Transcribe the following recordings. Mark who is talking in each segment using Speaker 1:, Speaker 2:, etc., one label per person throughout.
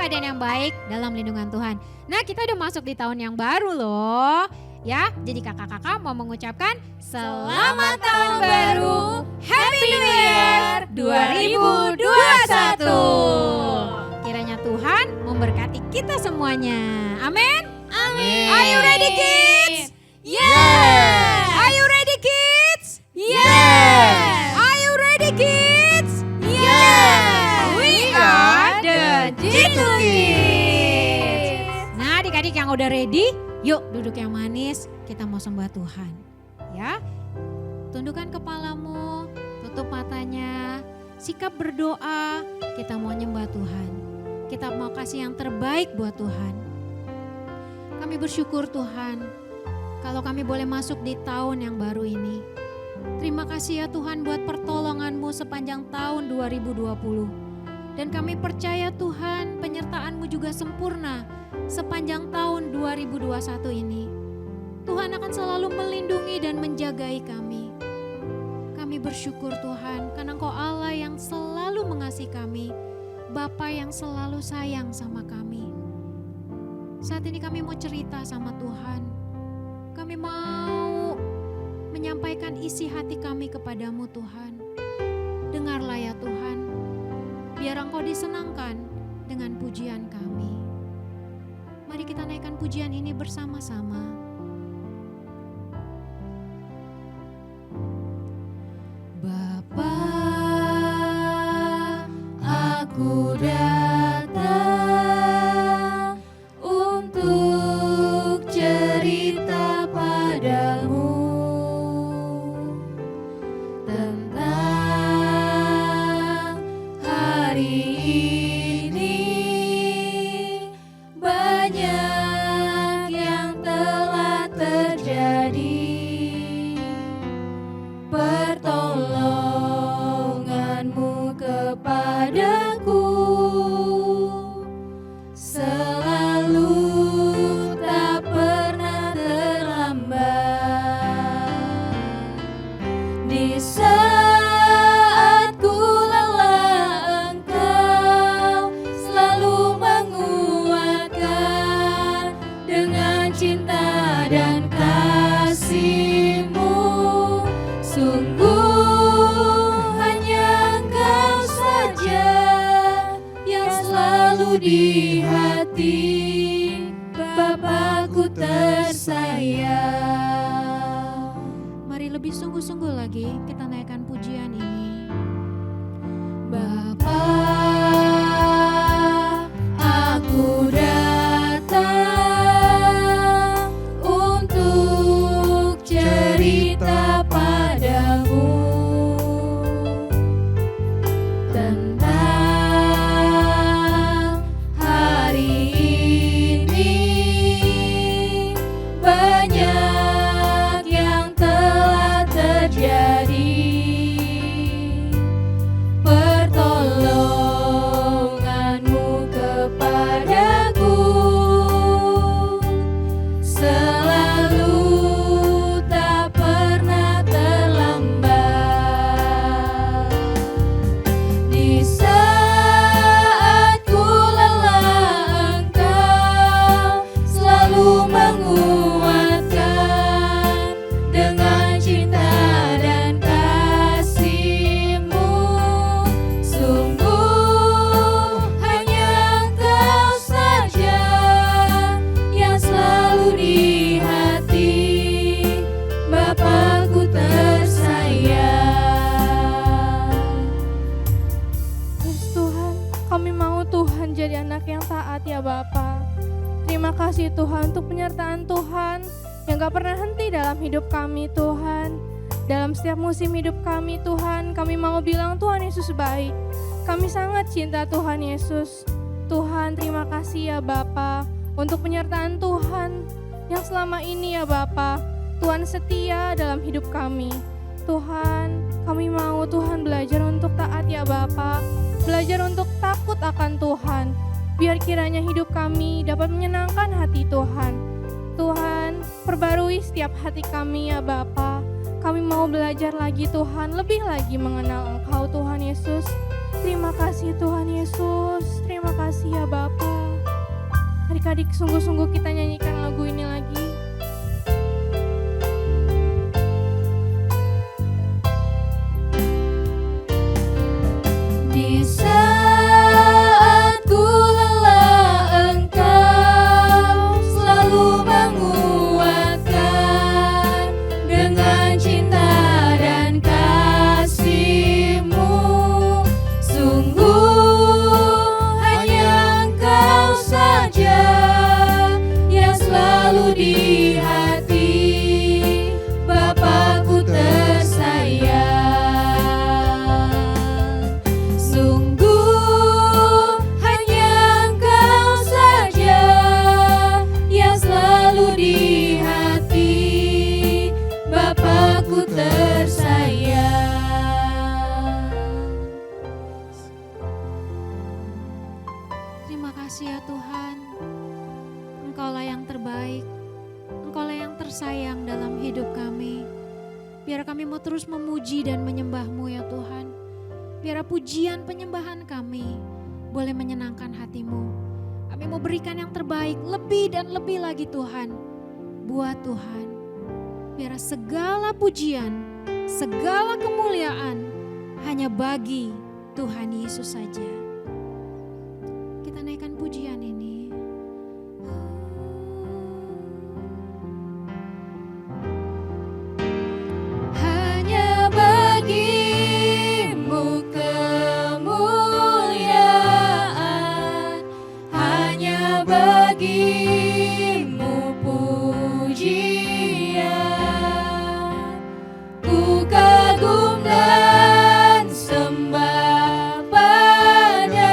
Speaker 1: keadaan yang baik dalam lindungan Tuhan. Nah, kita udah masuk di tahun yang baru loh. Ya, jadi kakak-kakak mau mengucapkan Selamat Tahun Baru, Happy New Year 2021. Kiranya Tuhan memberkati kita semuanya. Amin.
Speaker 2: Amin.
Speaker 1: Are you ready, kids?
Speaker 2: Yes.
Speaker 1: Are you ready, kids?
Speaker 2: Yes.
Speaker 1: Are you ready, kids?
Speaker 2: Yes.
Speaker 1: We are the G2 Kids. Nah, adik-adik yang udah ready, yuk duduk yang manis, kita mau sembah Tuhan. Ya, tundukkan kepalamu, tutup matanya, sikap berdoa, kita mau nyembah Tuhan. Kita mau kasih yang terbaik buat Tuhan. Kami bersyukur Tuhan, kalau kami boleh masuk di tahun yang baru ini. Terima kasih ya Tuhan buat pertolongan-Mu sepanjang tahun 2020. Dan kami percaya Tuhan penyertaan-Mu juga sempurna sepanjang tahun 2021 ini. Tuhan akan selalu melindungi dan menjagai kami. Kami bersyukur Tuhan karena Engkau Allah yang selalu mengasihi kami, Bapa yang selalu sayang sama kami. Saat ini kami mau cerita sama Tuhan. Kami mau menyampaikan isi hati kami kepadamu Tuhan. Dengarlah ya Tuhan, biar Engkau disenangkan dengan pujian kami. Mari kita naikkan pujian ini bersama-sama. Bapa, aku datang untuk cerita padamu tentang hari ini. Banyak yang telah terjadi, pertolongan-Mu kepadaku selalu tak pernah terlambat. Di saat ku lelah, Engkau selalu menguatkan dengan cinta dan kasih-Mu. Sungguh hanya Engkau saja yang selalu di hati, Bapakku tersayang. Mari lebih sungguh-sungguh lagi kita naikkan pujian ini. Bapa, aku datang untuk cerita padamu tentang hari ini. Banyak yang telah terjadi, pertolongan-Mu kepadaku selalu tak pernah terlambat. Di saat ku lelah, Engkau selalu menguatkan dengan cinta dan kasih-Mu. Sungguh hanya Engkau saja yang selalu di hati, Bapakku tersayang.
Speaker 3: Yes Tuhan, kami mau Tuhan jadi anak yang taat ya Bapa. Terima kasih Tuhan untuk penyertaan Tuhan yang gak pernah henti dalam hidup kami Tuhan. Dalam setiap musim hidup kami Tuhan, kami mau bilang Tuhan Yesus baik. Kami sangat cinta Tuhan Yesus. Tuhan terima kasih ya Bapa untuk penyertaan Tuhan yang selama ini ya Bapa. Tuhan setia dalam hidup kami. Tuhan, kami mau Tuhan belajar untuk taat ya Bapa. Belajar untuk takut akan Tuhan. Biar kiranya hidup kami dapat menyenangkan hati Tuhan. Tuhan, perbarui setiap hati kami ya Bapa. Kami mau belajar lagi Tuhan, lebih lagi mengenal Engkau Tuhan Yesus. Terima kasih Tuhan Yesus. Terima kasih ya Bapa. Adik-adik, sungguh-sungguh kita nyanyikan lagu ini lagi. Di saat ku lelah, Engkau selalu menguatkan dengan cinta dan kasih-Mu. Sungguh hanya Engkau saja yang selalu di hati Bapakku tersayang. Sungguh hanya Engkau saja yang selalu di hati Bapakku tersayang.
Speaker 1: Terima kasih ya Tuhan, Engkaulah yang terbaik, Engkaulah yang tersayang dalam hidup kami. Biar kami mau terus memuji dan menyembah-Mu ya Tuhan. Biar pujian penyembahan kami boleh menyenangkan hati-Mu. Kami mau berikan yang terbaik lebih dan lebih lagi Tuhan, buat Tuhan. Biar segala pujian, segala kemuliaan hanya bagi Tuhan Yesus saja. Kita naikkan pujian ini.
Speaker 3: Hanya bagi-Mu kemuliaan, hanya bagi-Mu pujian. Ku kagum dan sembah padamu,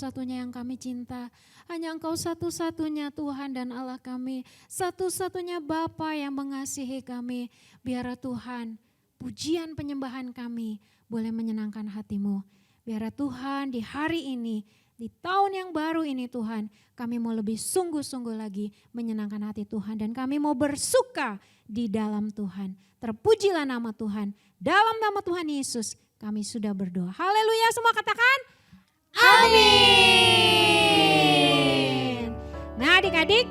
Speaker 1: satu-satunya yang kami cinta. Hanya Engkau satu-satunya Tuhan dan Allah kami. Satu-satunya Bapa yang mengasihi kami. Biar Tuhan, pujian penyembahan kami boleh menyenangkan hati-Mu. Biar Tuhan di hari ini, di tahun yang baru ini Tuhan, kami mau lebih sungguh-sungguh lagi menyenangkan hati Tuhan. Dan kami mau bersuka di dalam Tuhan. Terpujilah nama Tuhan. Dalam nama Tuhan Yesus kami sudah berdoa. Haleluya, semua katakan amin. Nah adik-adik,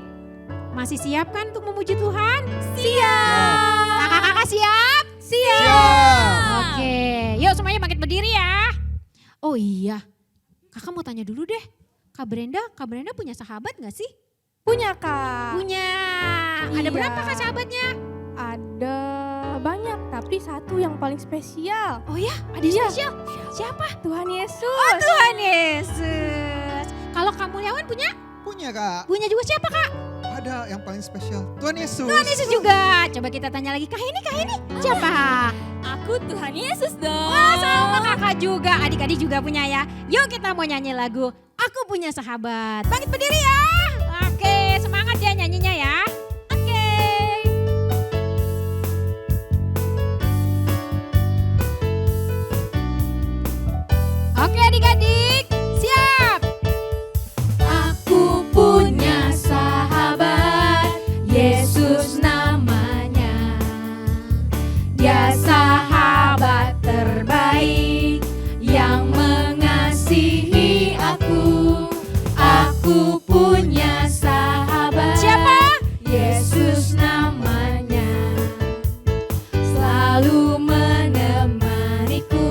Speaker 1: masih siap kan untuk memuji Tuhan? Siap. Kakak-kakak siap?
Speaker 2: Siap.
Speaker 1: Oke, yuk semuanya bangkit berdiri ya. Oh iya, kakak mau tanya dulu deh. Kak Brenda punya sahabat gak sih?
Speaker 3: Punya Kak.
Speaker 1: Punya. Ada
Speaker 3: Iya.
Speaker 1: berapa kak sahabatnya?
Speaker 3: Ada banyak, tapi satu yang paling spesial.
Speaker 1: Oh ya, ada
Speaker 3: Iya.
Speaker 1: spesial. Siapa?
Speaker 3: Tuhan Yesus.
Speaker 1: Oh Tuhan Yesus. Kalau kamu Liawan punya?
Speaker 2: Punya Kak,
Speaker 1: Punya juga siapa kak?
Speaker 2: ada yang paling spesial. Tuhan Yesus.
Speaker 1: Tuhan Yesus juga. Coba kita tanya lagi, Kak ini siapa?
Speaker 3: Aku Tuhan Yesus dong.
Speaker 1: Wah sama kakak juga, adik-adik juga punya ya. Yuk kita mau nyanyi lagu Aku Punya Sahabat. Bangkit berdiri ya. Oke, semangat ya nyanyinya ya. Oke. Oke adik-adik, siap. Aku punya sahabat, Yesus namanya. Dia sahabat terbaik yang mengasihi aku. Aku punya sahabat. Siapa? Yesus namanya. Selalu menemaniku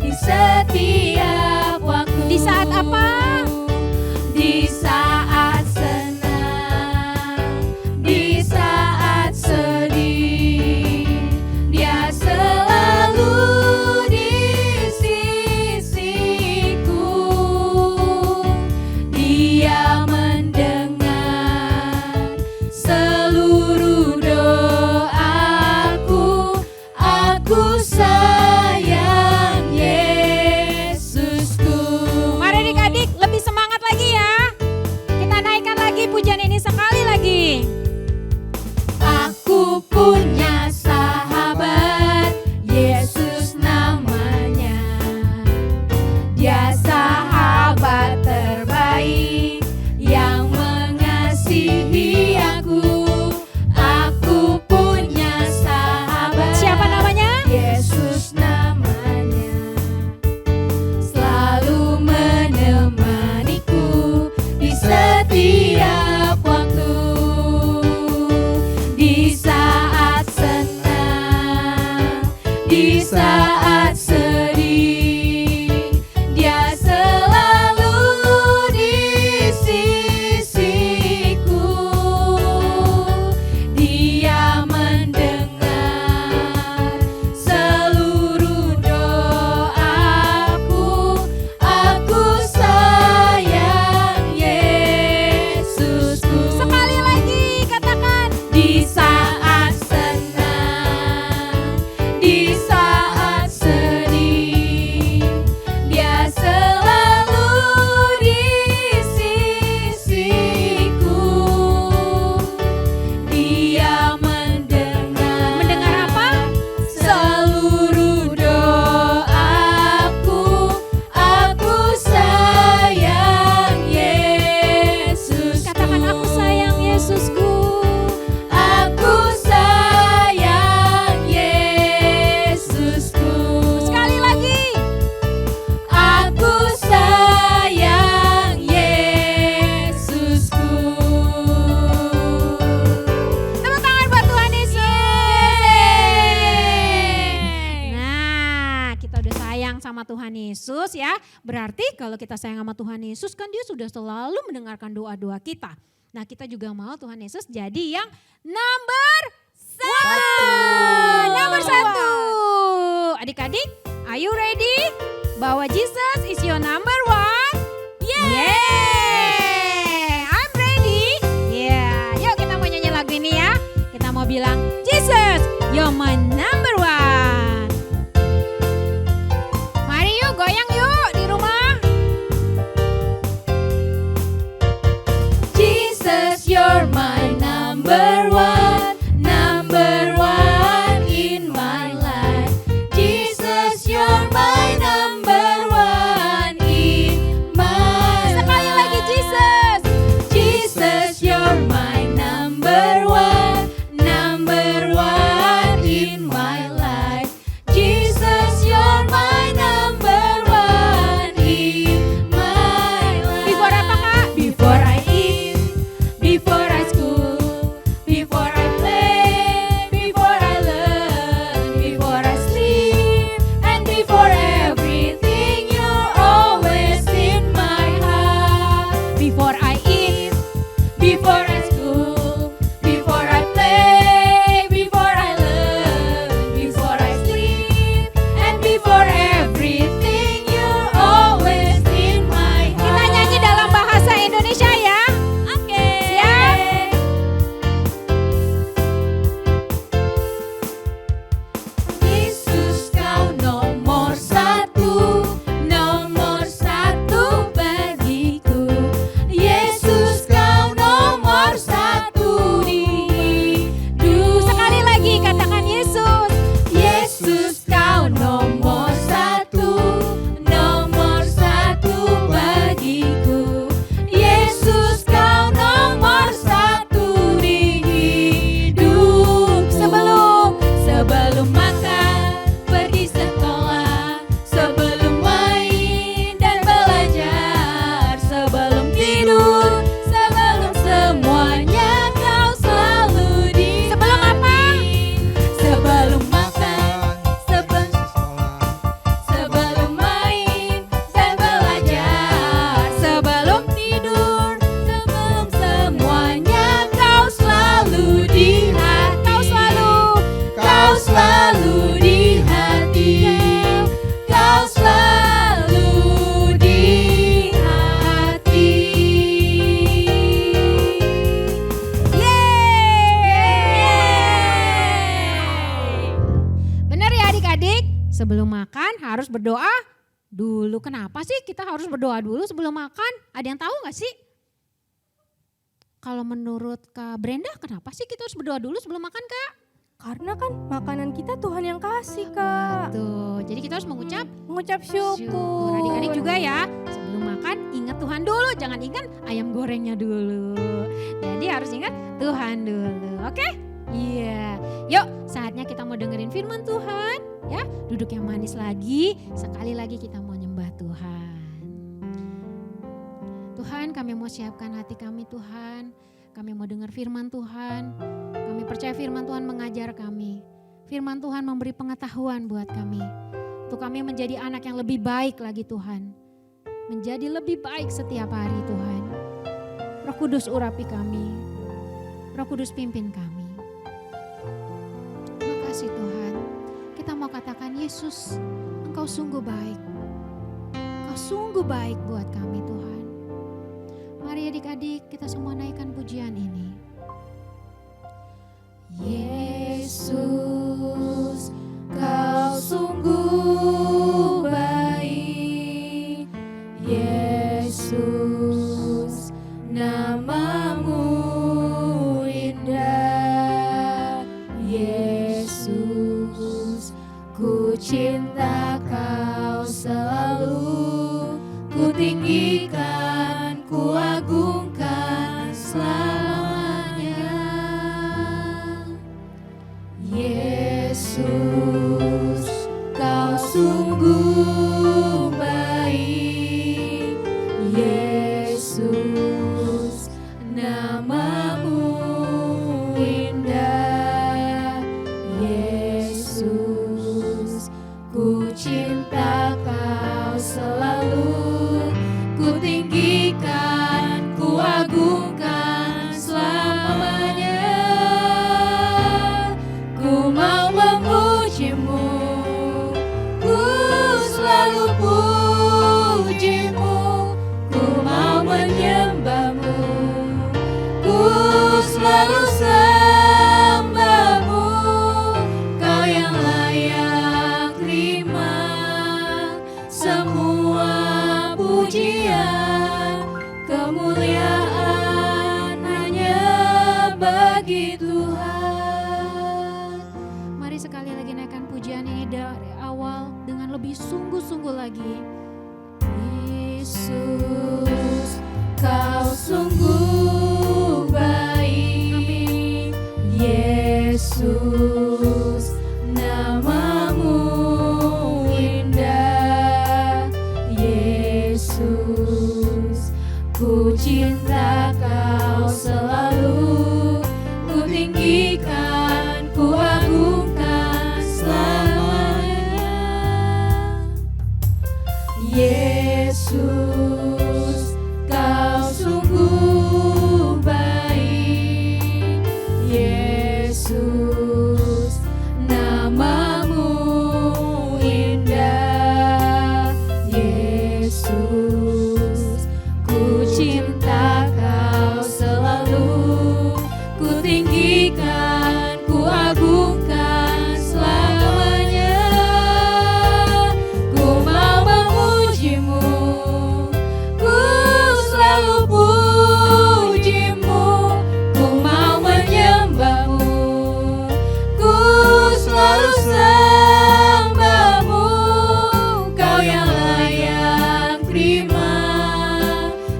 Speaker 1: di setiap waktu. Di saat apa? Di saat senang, di saat sedih. Dia selalu di sisiku. Dia mendengar seluruh doaku. Aku sayang Yesusku. Mari adik-adik lebih semangat lagi ya. Kita naikkan lagi pujian ini sekali lagi. Aku punya sahabat, Yesus namanya. Dia sahabat terbaik yang mengasihi aku. Aku punya sahabat. Siapa namanya? Yesus namanya. Selalu menemaniku di setiap waktu. Di saat senang, di saat sedih. Dia selalu di sisiku. Dia mendengar seluruh doaku. Aku sayang Yesusku. Sekali lagi katakan. Di saat senang, di saat sedih. Dia selalu di sisiku. Dia mendengar. Mendengar apa? Seluruh doaku. Aku sayang Yesus. Katakan aku sayang Yesusku. Aku sayang Yesusku. Sekali lagi. Aku sayang Yesusku. Tepuk tangan buat Tuhan Yesus. Nah, kita udah sayang sama Tuhan Yesus ya. Berarti kalau kita sayang sama Tuhan Yesus kan dia sudah selalu mendengarkan doa-doa kita. Nah kita juga mau Tuhan Yesus jadi yang nomor satu. Nomor satu. Adik-adik, are you ready? Bahwa Jesus is your number one? Yeah. I'm ready. Yeah. Yuk kita mau nyanyi lagu ini ya. Kita mau bilang, Jesus, you're my number one. Mari yuk goyang yuk di rumah.
Speaker 3: number one in my life. Jesus, you're my number one in my life. Sekali lagi Jesus. Jesus, you're my number one in my life. Jesus, you're my number one in my life. Before apa Kak? Before I eat, before I school, before I play, before I learn, before I sleep, and before everything, you're always in my heart. Before I eat, before I school, before I play, before I learn, before I sleep, and before everything, you're always in my heart. Kita nyanyi dalam bahasa Indonesia ya. Oke. Siap. Yesus kau nomor satu bagiku. Yesus kau nomor satu di hidup. Sekali lagi katakan Yesus. Yesus kau nomor satu bagiku. Yesus kau nomor satu di hidup. Sebelum makan, pergi sekolah, sebelum main dan belajar, sebelum tidur, sebelum semuanya kau selalu di. Sebelum apa? Sebelum makan, sebelum main dan belajar, sebelum tidur, sebelum semuanya kau selalu di hati. Kau selalu di hati. Kau selalu di hati. Yeay! Benar ya adik-adik? Sebelum makan harus berdoa dulu. Kenapa sih kita harus berdoa dulu sebelum makan? Ada yang tahu gak sih? Kalau menurut Kak Brenda, kenapa sih kita harus berdoa dulu sebelum makan Kak?
Speaker 4: Karena kan makanan kita Tuhan yang kasih, Kak.
Speaker 3: Tuh, jadi kita harus mengucap
Speaker 4: Syukur.
Speaker 3: Adik-adik juga ya, sebelum makan ingat Tuhan dulu, jangan ingat ayam gorengnya dulu. Jadi harus ingat Tuhan dulu, oke? Iya, yuk saatnya kita mau dengerin firman Tuhan ya. Duduk yang manis lagi, sekali lagi kita mau nyembah Tuhan. Tuhan, kami mau siapkan hati kami Tuhan. Kami mau dengar firman Tuhan. Kami percaya firman Tuhan mengajar kami. Firman Tuhan memberi pengetahuan buat kami. Untuk kami menjadi anak yang lebih baik lagi Tuhan. Menjadi lebih baik setiap hari Tuhan. Roh Kudus urapi kami. Roh Kudus pimpin kami. Terima kasih Tuhan. Kita mau katakan Yesus, Engkau sungguh baik. Engkau sungguh baik buat kami Tuhan. Mari adik-adik kita semua naikkan pujian ini. Yesus, Kau sungguh baik. Yesus, namamu indah. Yesus, ku cinta Kau selalu. Ku tinggikan, ku agungkan selamanya. Yesus, Kau sungguh baik. Yesus, Ku cinta kau selalu, ku tinggikan, ku agungkan selamanya. Yesus, kau sungguh baik. Yesus, namamu indah. Yesus, ku cinta kau selalu, ku tinggikan, ku agungkan selamanya. Ku mau memujimu, ku selalu pujimu, ku mau menyembahmu, ku selalu sembahmu. Kau yang layak terima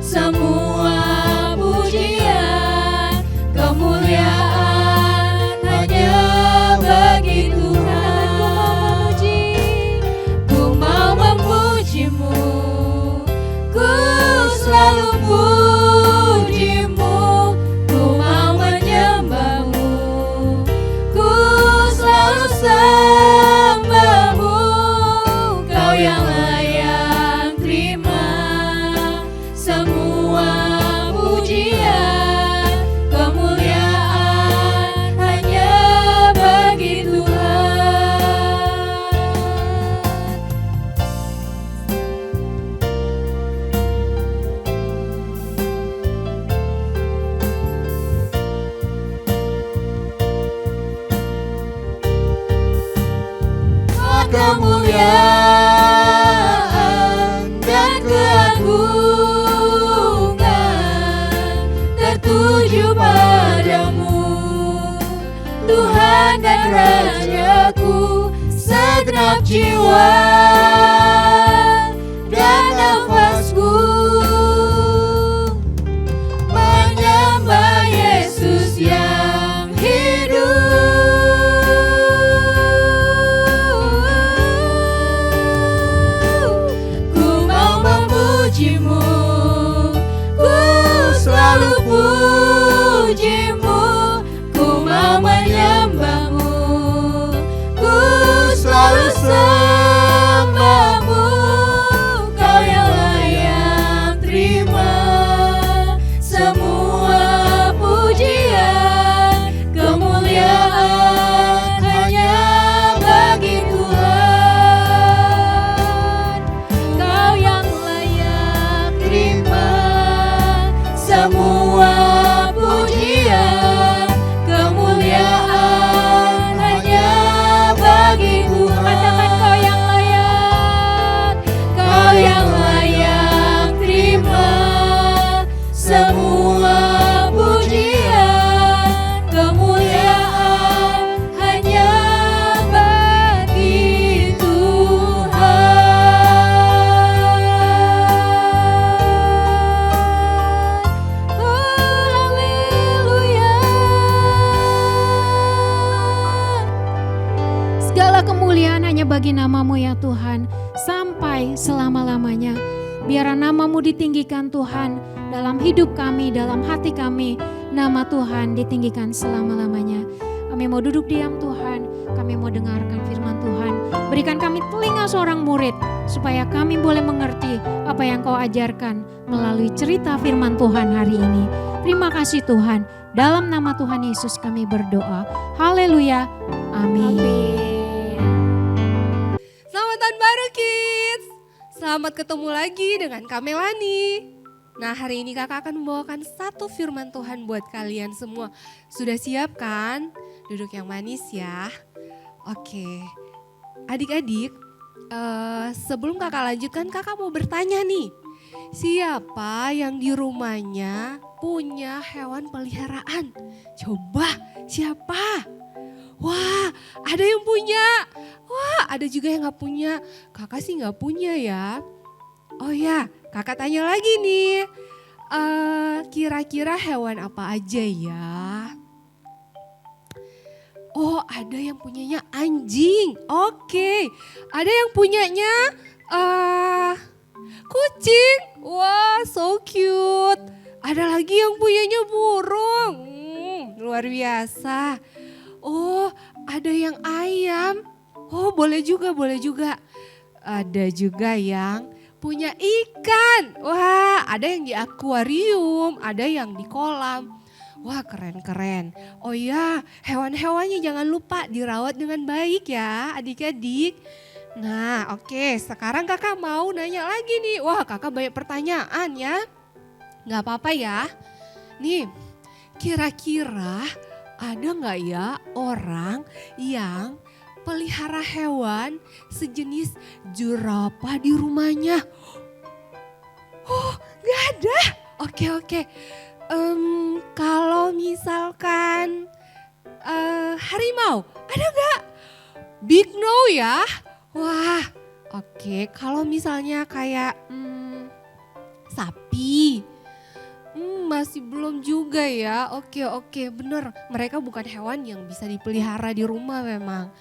Speaker 3: semua pujian, kemuliaan hanya bagi Tuhan. Ku mau memujimu, ku selalu pujimu, ku mau menyembahmu, ku selalu sembahmu. Kau yang layak terima semua pujian, kemuliaan hanya bagi Tuhan. Kemuliaan dan keagungan tertuju padamu, Tuhan dan Rajaku. Segenap jiwa dan nafasku menyembah Yesus yang hidup. Ku mau memujimu, ku selalu pujimu, ku mau menyembahmu, ku selalu sembahmu. Kau yang layak terima semua pujian, kemuliaan hanya bagi Tuhan. Kau yang layak terima semua pujian, kemuliaan hanya bagi Tuhan. Katakan kau yang layak, kau yang layak terima semua pujian, kemuliaan hanya bagi Tuhan. Oh, haleluya.
Speaker 1: Segala kemuliaan hanya bagi namamu ya Tuhan, sampai selama-lamanya. Biar namamu ditinggikan Tuhan, dalam hidup kami, dalam hati kami. Nama Tuhan ditinggikan selama-lamanya. Kami mau duduk diam Tuhan, kami mau dengarkan firman Tuhan. Berikan kami telinga seorang murid, supaya kami boleh mengerti apa yang Kau ajarkan melalui cerita firman Tuhan hari ini. Terima kasih Tuhan, dalam nama Tuhan Yesus kami berdoa. Haleluya, amin.
Speaker 5: Selamat tahun baru kids. Selamat ketemu lagi dengan Kak Melani. Nah, hari ini kakak akan membawakan satu firman Tuhan buat kalian semua. Sudah siap kan? Duduk yang manis ya. Oke, adik-adik, sebelum kakak lanjutkan, kakak mau bertanya nih. Siapa yang di rumahnya punya hewan peliharaan? Coba, siapa? Wah, ada yang punya. Wah, ada juga yang gak punya. Kakak sih gak punya ya. Oh ya, kakak tanya lagi nih. Kira-kira hewan apa aja ya? Oh, ada yang punyanya anjing. Oke. Ada yang punyanya Kucing, wah so cute. Ada lagi yang punyanya burung, luar biasa. Oh, ada yang ayam. Oh, boleh juga, boleh juga. Ada juga yang punya ikan. Wah, ada yang di akuarium, ada yang di kolam. Wah, keren-keren. Oh ya, hewan-hewannya jangan lupa dirawat dengan baik ya, adik-adik. Nah, oke, sekarang kakak mau nanya lagi nih. Wah, kakak banyak pertanyaan ya. Gak apa-apa ya. Nih, kira-kira ada gak ya orang yang pelihara hewan sejenis jerapah di rumahnya? Oh, gak ada. Oke. Kalau misalkan harimau, ada gak? Big no ya. Wah, oke. Kalau misalnya kayak sapi, masih belum juga ya. Oke, bener. Mereka bukan hewan yang bisa dipelihara di rumah memang.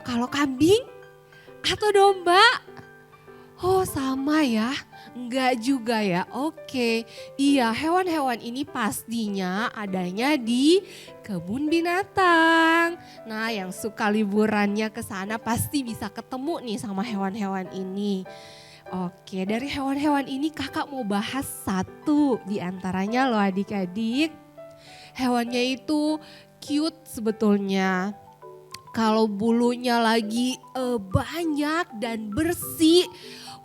Speaker 5: Kalau kambing atau domba? Oh sama ya, enggak juga ya. Oke, iya hewan-hewan ini pastinya adanya di kebun binatang. Nah yang suka liburannya ke sana pasti bisa ketemu nih sama hewan-hewan ini. Oke, dari hewan-hewan ini kakak mau bahas satu di antaranya loh adik-adik. Hewannya itu cute sebetulnya. Kalau bulunya lagi banyak dan bersih,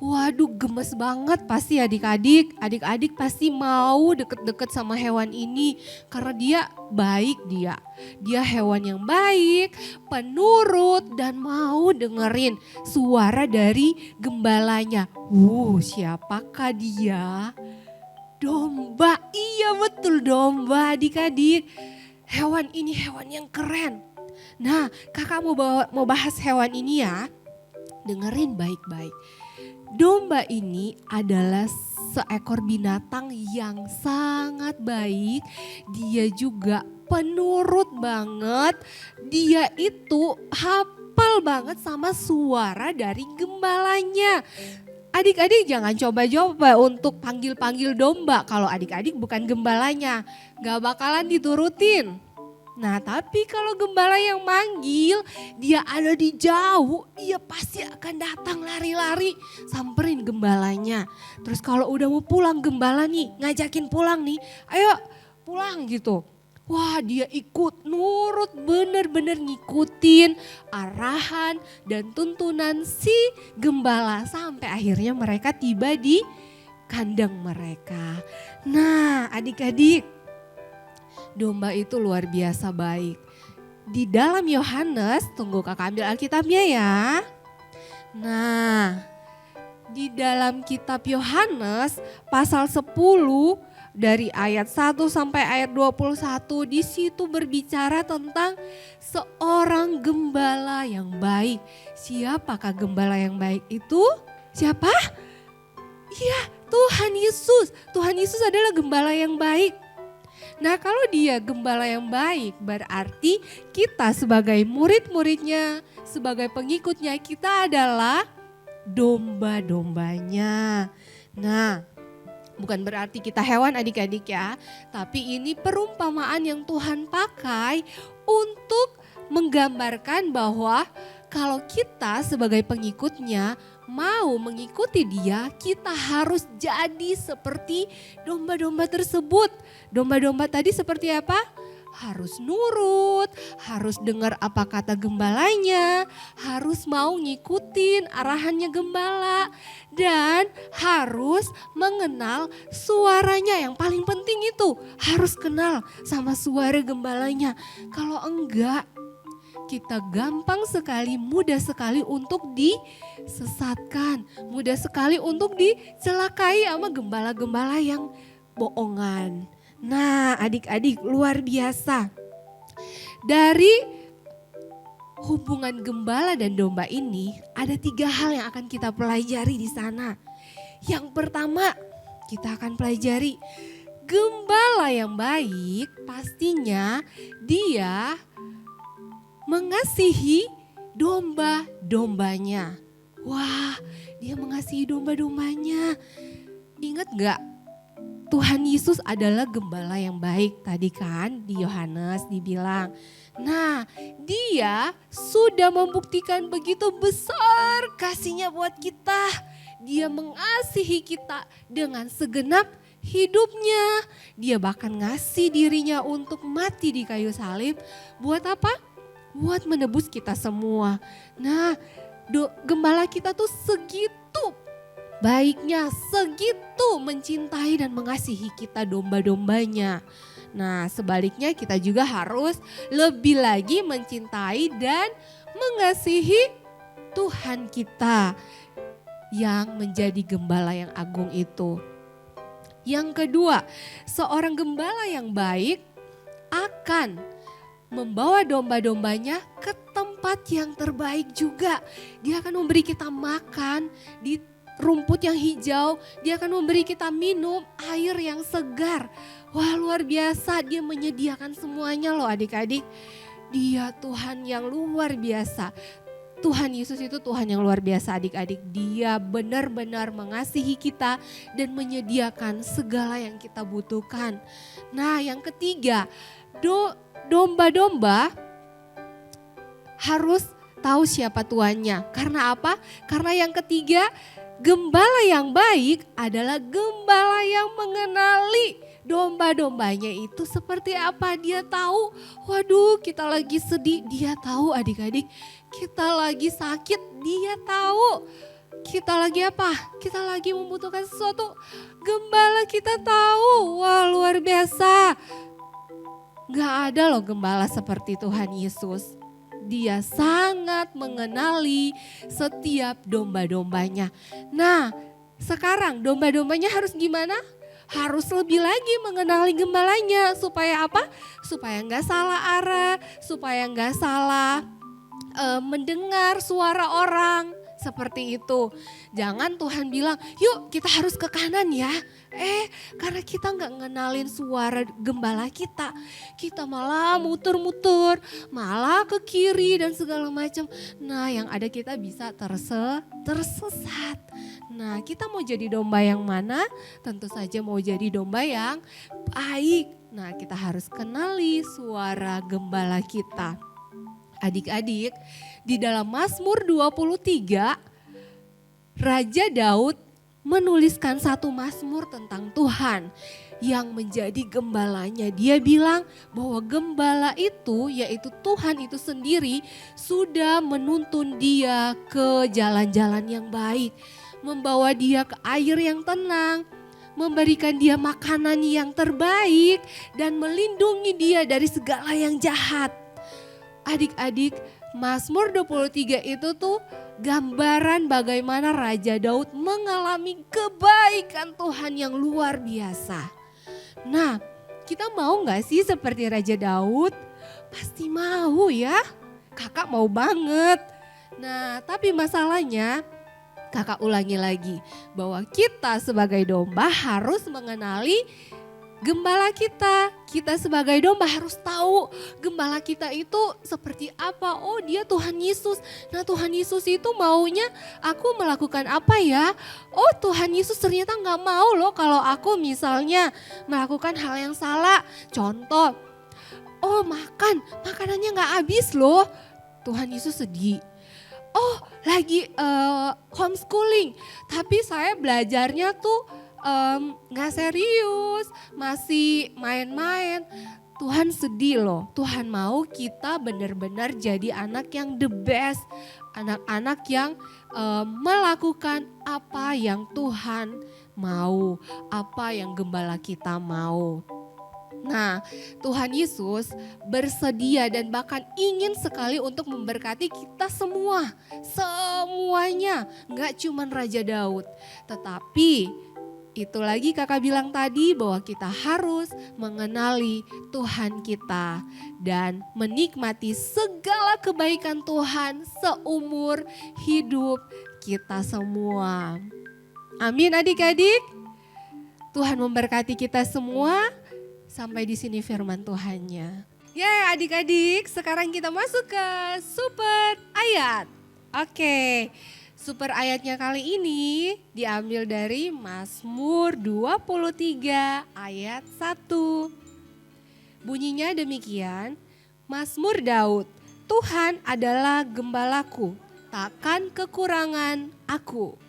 Speaker 5: waduh gemes banget pasti adik-adik. Adik-adik pasti mau deket-deket sama hewan ini karena dia baik dia. Dia hewan yang baik, penurut dan mau dengerin suara dari gembalanya. Siapakah dia? Domba, iya betul domba adik-adik. Hewan ini hewan yang keren. Nah kakak mau bahas hewan ini ya. Dengerin baik-baik. Domba ini adalah seekor binatang yang sangat baik. Dia juga penurut banget. Dia itu hafal banget sama suara dari gembalanya. Adik-adik jangan coba-coba untuk panggil-panggil domba kalau adik-adik bukan gembalanya. Gak bakalan diturutin. Nah tapi kalau gembala yang manggil, dia ada di jauh, dia pasti akan datang lari-lari samperin gembalanya. Terus kalau udah mau pulang gembala nih, ngajakin pulang nih, ayo pulang gitu. Wah dia ikut nurut, bener-bener ngikutin arahan dan tuntunan si gembala sampai akhirnya mereka tiba di kandang mereka. Nah adik-adik, domba itu luar biasa baik. Di dalam Yohanes, tunggu kakak ambil Alkitabnya ya. Nah, di dalam kitab Yohanes pasal 10 dari ayat 1 sampai ayat 21 di situ berbicara tentang seorang gembala yang baik. Siapakah gembala yang baik itu? Siapa? Iya, Tuhan Yesus. Tuhan Yesus adalah gembala yang baik. Nah kalau dia gembala yang baik berarti kita sebagai murid-muridnya, sebagai pengikutnya kita adalah domba-dombanya. Nah bukan berarti kita hewan adik-adik ya, tapi ini perumpamaan yang Tuhan pakai untuk menggambarkan bahwa kalau kita sebagai pengikutnya mau mengikuti dia, kita harus jadi seperti domba-domba tersebut. Domba-domba tadi seperti apa? Harus nurut, harus dengar apa kata gembalanya, harus mau ngikutin arahannya gembala, dan harus mengenal suaranya. Yang paling penting itu harus kenal sama suara gembalanya. Kalau enggak, kita gampang sekali, mudah sekali untuk disesatkan, mudah sekali untuk dicelakai sama gembala-gembala yang bohongan. Nah adik-adik luar biasa. Dari hubungan gembala dan domba ini ada 3 hal yang akan kita pelajari di sana. Yang pertama kita akan pelajari gembala yang baik pastinya dia mengasihi domba-dombanya. Wah, dia mengasihi domba-dombanya. Ingat gak? Tuhan Yesus adalah gembala yang baik. Tadi kan di Yohanes dibilang. Nah, dia sudah membuktikan begitu besar kasihnya buat kita. Dia mengasihi kita dengan segenap hidupnya. Dia bahkan ngasih dirinya untuk mati di kayu salib. Buat apa? Buat menebus kita semua. Nah, gembala kita tuh segitu baiknya, segitu mencintai dan mengasihi kita domba-dombanya. Nah, sebaliknya kita juga harus lebih lagi mencintai dan mengasihi Tuhan kita yang menjadi gembala yang agung itu. Yang kedua, seorang gembala yang baik akan membawa domba-dombanya ke tempat yang terbaik juga. Dia akan memberi kita makan di rumput yang hijau, dia akan memberi kita minum air yang segar. Wah, luar biasa, dia menyediakan semuanya loh adik-adik. Dia Tuhan yang luar biasa. Tuhan Yesus itu Tuhan yang luar biasa adik-adik. Dia benar-benar mengasihi kita dan menyediakan segala yang kita butuhkan. Nah, yang ketiga, domba-domba harus tahu siapa tuannya. Karena apa? Karena yang ketiga, gembala yang baik adalah gembala yang mengenali domba-dombanya itu seperti apa. Dia tahu, waduh kita lagi sedih, dia tahu adik-adik. Kita lagi sakit, dia tahu. Kita lagi apa? Kita lagi membutuhkan sesuatu, gembala kita tahu. Wah, luar biasa. Gak ada loh gembala seperti Tuhan Yesus. Dia sangat mengenali setiap domba-dombanya. Nah, sekarang domba-dombanya harus gimana? Harus lebih lagi mengenali gembalanya. Supaya apa? Supaya nggak salah arah, supaya nggak salah mendengar suara orang. Seperti itu. Jangan Tuhan bilang, yuk kita harus ke kanan ya. Karena kita nggak ngenalin suara gembala kita. Kita malah muter-muter, malah ke kiri dan segala macam. Nah, yang ada kita bisa tersesat. Nah, kita mau jadi domba yang mana? Tentu saja mau jadi domba yang baik. Nah, kita harus kenali suara gembala kita. Adik-adik, di dalam Mazmur 23, Raja Daud menuliskan satu mazmur tentang Tuhan yang menjadi gembalanya. Dia bilang bahwa gembala itu, yaitu Tuhan itu sendiri, sudah menuntun dia ke jalan-jalan yang baik, membawa dia ke air yang tenang, memberikan dia makanan yang terbaik, dan melindungi dia dari segala yang jahat. Adik-adik, Mazmur 23 itu tuh gambaran bagaimana Raja Daud mengalami kebaikan Tuhan yang luar biasa. Nah, kita mau gak sih seperti Raja Daud? Pasti mau ya, kakak mau banget. Nah, tapi masalahnya kakak ulangi lagi bahwa kita sebagai domba harus mengenali gembala kita. Kita sebagai domba harus tahu gembala kita itu seperti apa. Oh, dia Tuhan Yesus. Nah, Tuhan Yesus itu maunya aku melakukan apa ya? Oh, Tuhan Yesus ternyata gak mau loh kalau aku misalnya melakukan hal yang salah. Contoh, oh makanannya gak habis loh. Tuhan Yesus sedih. Oh, lagi homeschooling, tapi saya belajarnya tuh gak serius, masih main-main. Tuhan sedih loh. Tuhan mau kita benar-benar jadi anak yang the best. Anak-anak yang melakukan apa yang Tuhan mau, apa yang gembala kita mau. Nah, Tuhan Yesus bersedia dan bahkan ingin sekali untuk memberkati kita semua. Semuanya, gak cuman Raja Daud. Tetapi itu lagi kakak bilang tadi bahwa kita harus mengenali Tuhan kita dan menikmati segala kebaikan Tuhan seumur hidup kita semua. Amin adik-adik. Tuhan memberkati kita semua. Sampai di sini firman Tuhannya. Ya adik-adik, sekarang kita masuk ke super ayat. Oke, Super ayatnya kali ini diambil dari Mazmur 23 ayat 1. Bunyinya demikian, Mazmur Daud, Tuhan adalah gembalaku, takkan kekurangan aku.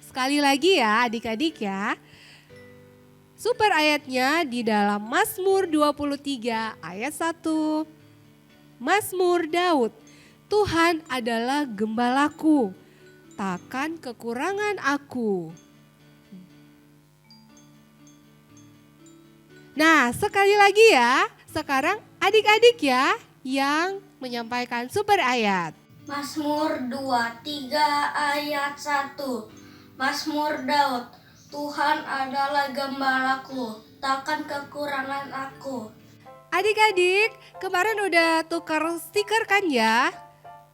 Speaker 5: Sekali lagi ya adik-adik ya. Super ayatnya di dalam Mazmur 23 ayat 1. Mazmur Daud, Tuhan adalah gembalaku, takkan kekurangan aku. Nah, sekali lagi ya, sekarang adik-adik ya yang menyampaikan super ayat.
Speaker 6: Mazmur 23 ayat 1. Mazmur Daud, Tuhan adalah gembalaku, takkan kekurangan aku.
Speaker 5: Adik-adik, kemarin udah tukar stiker kan ya?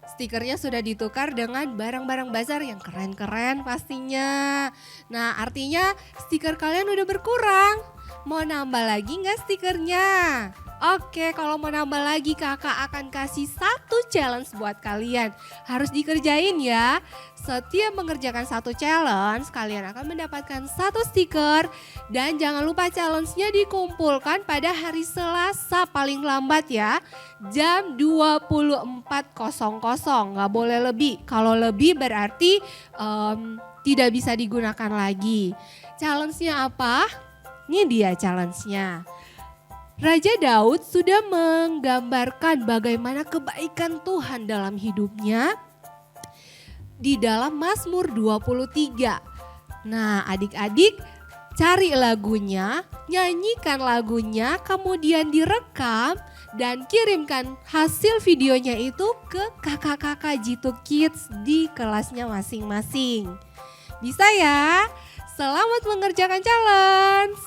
Speaker 5: Stikernya sudah ditukar dengan barang-barang bazar yang keren-keren pastinya. Nah, artinya stiker kalian udah berkurang. Mau nambah lagi nggak stikernya? Oke, kalau mau nambah lagi kakak akan kasih satu challenge buat kalian. Harus dikerjain ya. Setiap mengerjakan satu challenge, kalian akan mendapatkan satu stiker. Dan jangan lupa challenge-nya dikumpulkan pada hari Selasa paling lambat ya. Jam 24.00, nggak boleh lebih. Kalau lebih berarti tidak bisa digunakan lagi. Challenge-nya apa? Ini dia challenge-nya. Raja Daud sudah menggambarkan bagaimana kebaikan Tuhan dalam hidupnya di dalam Mazmur 23. Nah, adik-adik cari lagunya, nyanyikan lagunya, kemudian direkam dan kirimkan hasil videonya itu ke kakak-kakak Jitu Kids di kelasnya masing-masing. Bisa ya? Selamat mengerjakan challenge.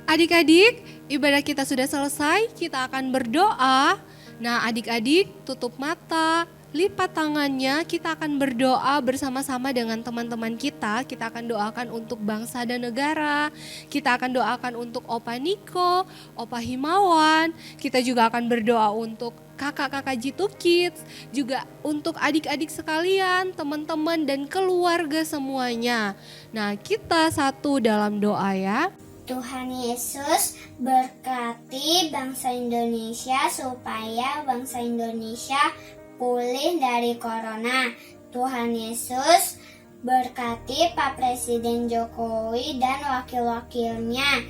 Speaker 5: Adik-adik, ibadah kita sudah selesai, kita akan berdoa. Nah, adik-adik tutup mata, lipat tangannya, kita akan berdoa bersama-sama dengan teman-teman kita. Kita akan doakan untuk bangsa dan negara, kita akan doakan untuk Opa Niko, Opa Himawan, kita juga akan berdoa untuk kakak-kakak Jitu Kids, juga untuk adik-adik sekalian, teman-teman dan keluarga semuanya. Nah, kita satu dalam doa ya.
Speaker 6: Tuhan Yesus berkati bangsa Indonesia supaya bangsa Indonesia pulih dari corona. Tuhan Yesus berkati Pak Presiden Jokowi dan wakil-wakilnya.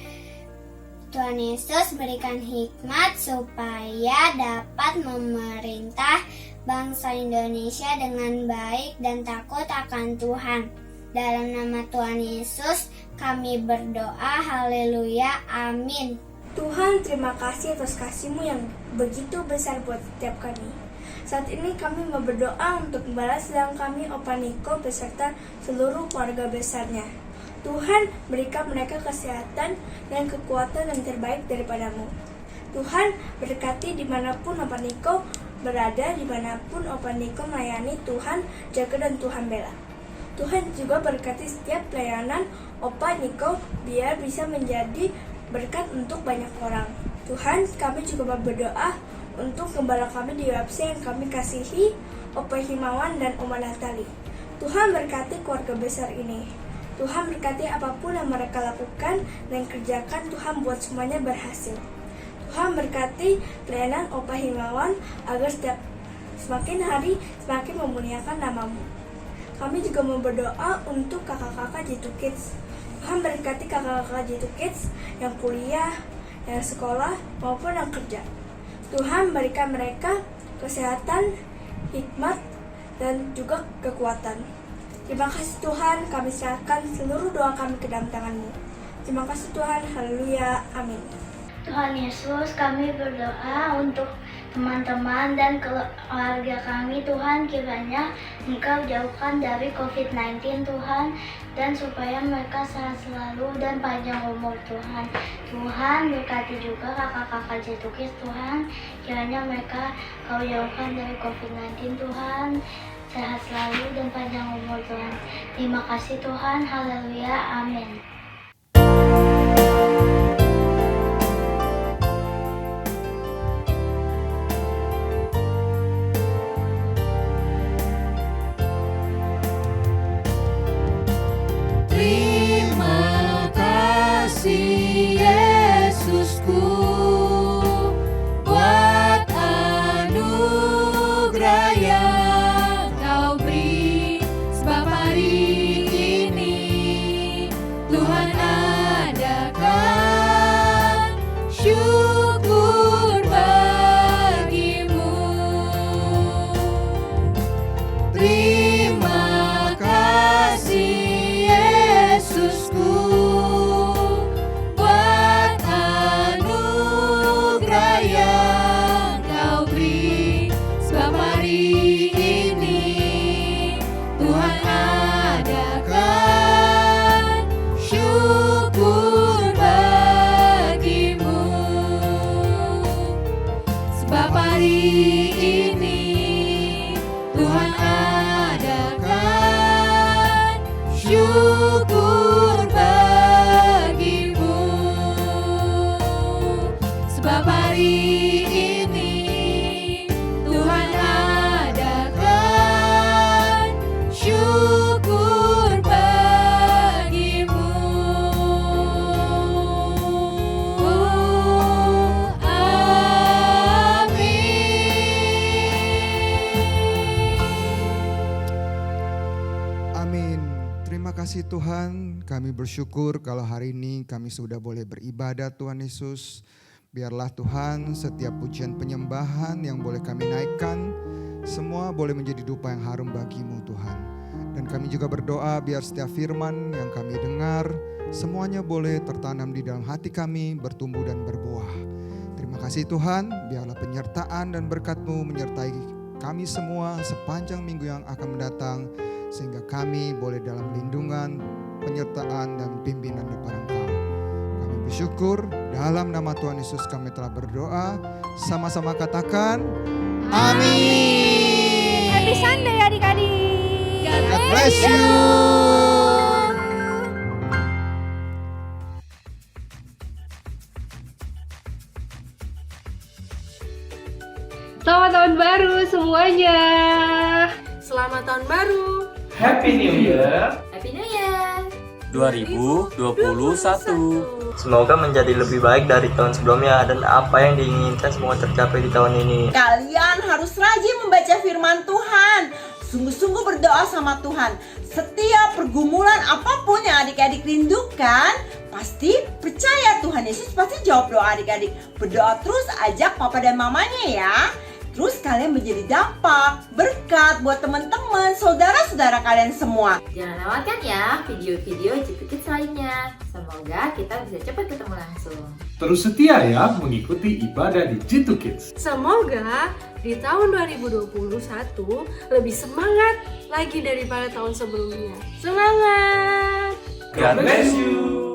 Speaker 6: Tuhan Yesus berikan hikmat supaya dapat memerintah bangsa Indonesia dengan baik dan takut akan Tuhan. Dalam nama Tuhan Yesus kami berdoa, haleluya, amin.
Speaker 4: Tuhan, terima kasih atas kasih-Mu yang begitu besar buat setiap kami. Saat ini kami mau berdoa untuk membalas sedang kami Opa Niko beserta seluruh keluarga besarnya. Tuhan, berikan mereka kesehatan dan kekuatan yang terbaik daripada-Mu. Tuhan, berkati dimanapun Opa Niko berada, dimanapun Opa Niko melayani, Tuhan jaga dan Tuhan bela. Tuhan juga berkati setiap pelayanan Opa Niko biar bisa menjadi berkat untuk banyak orang. Tuhan, kami juga berdoa untuk gembala kami di website yang kami kasihi, Opa Himawan dan Oma Natali. Tuhan berkati keluarga besar ini. Tuhan berkati apapun yang mereka lakukan dan kerjakan, Tuhan buat semuanya berhasil. Tuhan berkati pelayanan Opa Himawan agar semakin hari semakin memuliakan nama-Mu. Kami juga mau berdoa untuk kakak-kakak Jitu Kids. Tuhan berkati kakak-kakak Jitu Kids yang kuliah, yang sekolah, maupun yang kerja. Tuhan berikan mereka kesehatan, hikmat, dan juga kekuatan. Terima kasih Tuhan, kami serahkan seluruh doa kami ke dalam tangan-Mu. Terima kasih Tuhan, haleluya, amin.
Speaker 6: Tuhan Yesus, kami berdoa untuk teman-teman dan keluarga kami. Tuhan, kiranya Engkau jauhkan dari COVID-19 Tuhan, dan supaya mereka sehat selalu dan panjang umur Tuhan. Tuhan, berkati juga kakak-kakak Jitu Kids Tuhan, kiranya mereka Kau jauhkan dari COVID-19 Tuhan, sehat selalu dan panjang umur Tuhan. Terima kasih Tuhan, haleluya, amin.
Speaker 1: hari ini Tuhan adakan syukur bagimu. Sebab hari ini Tuhan adakan syukur bagimu.
Speaker 2: Amin. Terima kasih Tuhan, kami bersyukur kalau hari ini kami sudah boleh beribadah Tuhan Yesus. Biarlah Tuhan setiap pujian penyembahan yang boleh kami naikkan, semua boleh menjadi dupa yang harum bagimu Tuhan. Dan kami juga berdoa biar setiap firman yang kami dengar, semuanya boleh tertanam di dalam hati kami, bertumbuh dan berbuah. Terima kasih Tuhan, biarlah penyertaan dan berkat-Mu menyertai kami semua sepanjang minggu yang akan mendatang, sehingga kami boleh dalam lindungan, penyertaan dan pimpinan daripada Engkau. Kami bersyukur, dalam nama Tuhan Yesus kami telah berdoa. Sama-sama katakan, amin.
Speaker 3: Happy Sunday adik-adik.
Speaker 2: God bless you.
Speaker 5: Selamat tahun baru semuanya.
Speaker 7: Selamat tahun baru.
Speaker 8: Happy New Year
Speaker 7: Happy New Year
Speaker 8: 2021.
Speaker 9: Semoga menjadi lebih baik dari tahun sebelumnya dan apa yang diinginkan semua tercapai di tahun ini.
Speaker 10: Kalian harus rajin membaca firman Tuhan. Sungguh-sungguh berdoa sama Tuhan. Setiap pergumulan apapun yang adik-adik rindukan, pasti percaya Tuhan Yesus pasti jawab doa adik-adik. Berdoa terus, ajak papa dan mamanya ya. Terus kalian menjadi dampak, berkat buat teman-teman, saudara-saudara kalian semua.
Speaker 7: Jangan lewatkan ya video-video G2Kids lainnya. Semoga kita bisa cepat ketemu langsung.
Speaker 8: Terus setia ya mengikuti ibadah di G2Kids.
Speaker 11: Semoga di tahun 2021 lebih semangat lagi daripada tahun sebelumnya. Semangat!
Speaker 8: God bless you.